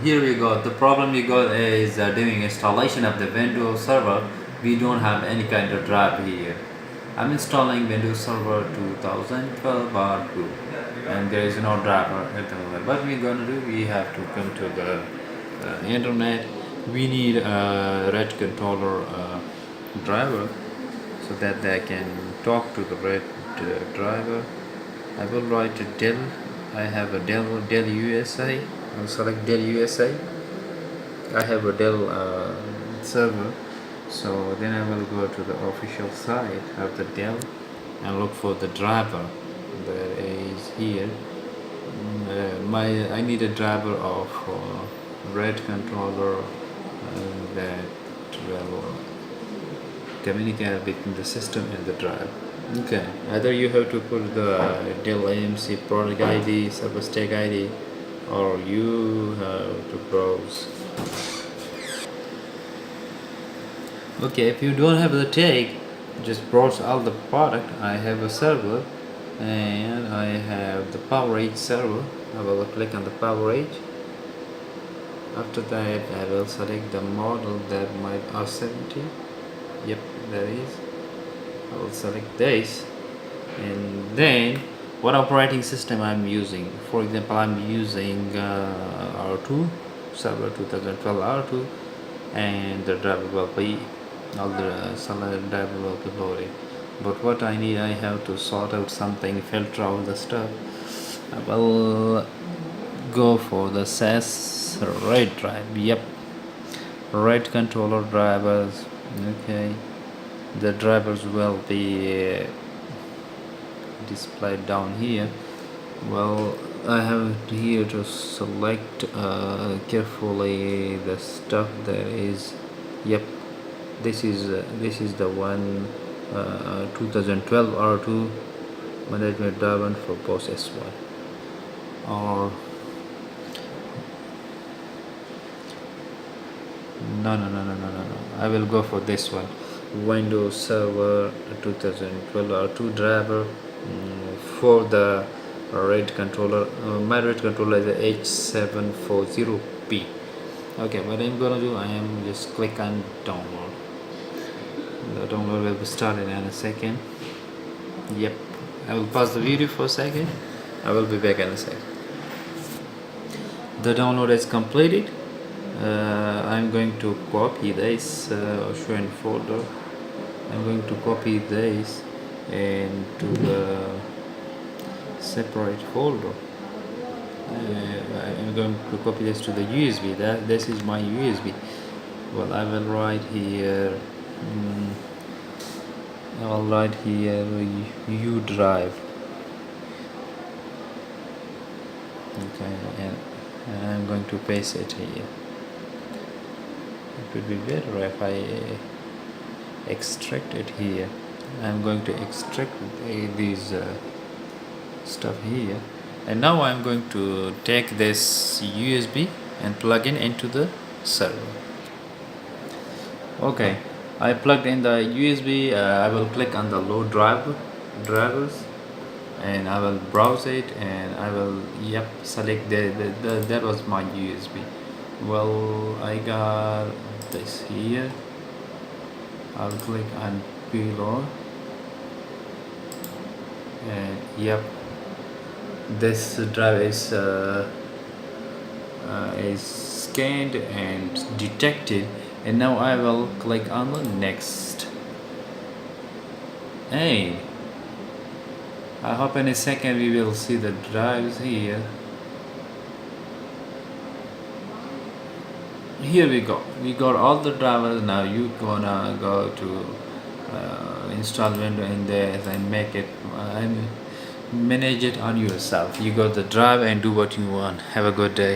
Here we go. The problem we got is doing installation of the Windows Server. We don't have any kind of drive here. I'm installing Windows Server 2012 R2 and there is no driver at the moment. What we're gonna do, we have to come to the internet. We need a red controller driver so that they can talk to the red driver. I will write a Dell. I have a Dell USA. I'll select Dell USA. I have a Dell server, so then I will go to the official site of the Dell and look for the driver that is here. I need a driver of red controller that will communicate between the system and the drive. Okay, either you have to put the Dell AMC product ID, server stack ID, or you have to browse. Okay, if you don't have the tag, just browse all the product. I have a server and I have the PowerEdge server. I will click on the PowerEdge. After that, I will select the model that might R70. Yep, there is. I will select this, and then what operating system I'm using. For example, I'm using R2 server 2012 R2, and the driver will be all the solid driver will be loaded. But what I need, I have to sort out something, filter out the stuff. I will go for the SAS red drive. Yep, red controller drivers. Okay, the drivers will be displayed down here. Well, I have here to select carefully the stuff that is. Yep, this is the one 2012 R2 management driver for POS S1, or no, I will go for this one, Windows Server 2012 R2 driver for the red controller. My red controller is a H740p. Okay, what I'm gonna do, I am just click on download. The download will be started in a second. Yep, I will pause the video for a second. I will be back in a second. The download is completed. I'm going to copy this show in folder. I'm going to copy this into the separate folder. I'm going to copy this to the USB. This is my USB. Well, I will write here. I will write here U drive. Okay, and I'm going to paste it here. It would be better if I extract it here. I'm going to extract these stuff here, and now I'm going to take this USB and plug in into the server. Okay, I plugged in the USB. I will click on the load drivers, and I will browse it, and I will select that was my USB. Well, I got this here. I'll click on payload, and this drive is scanned and detected, and now I will click on the next. Hey, I hope in a second we will see the drives here. Here we go. We got all the drivers. Now you gonna go to install window in there and make it and manage it on yourself. You got the drive and do what you want. Have a good day.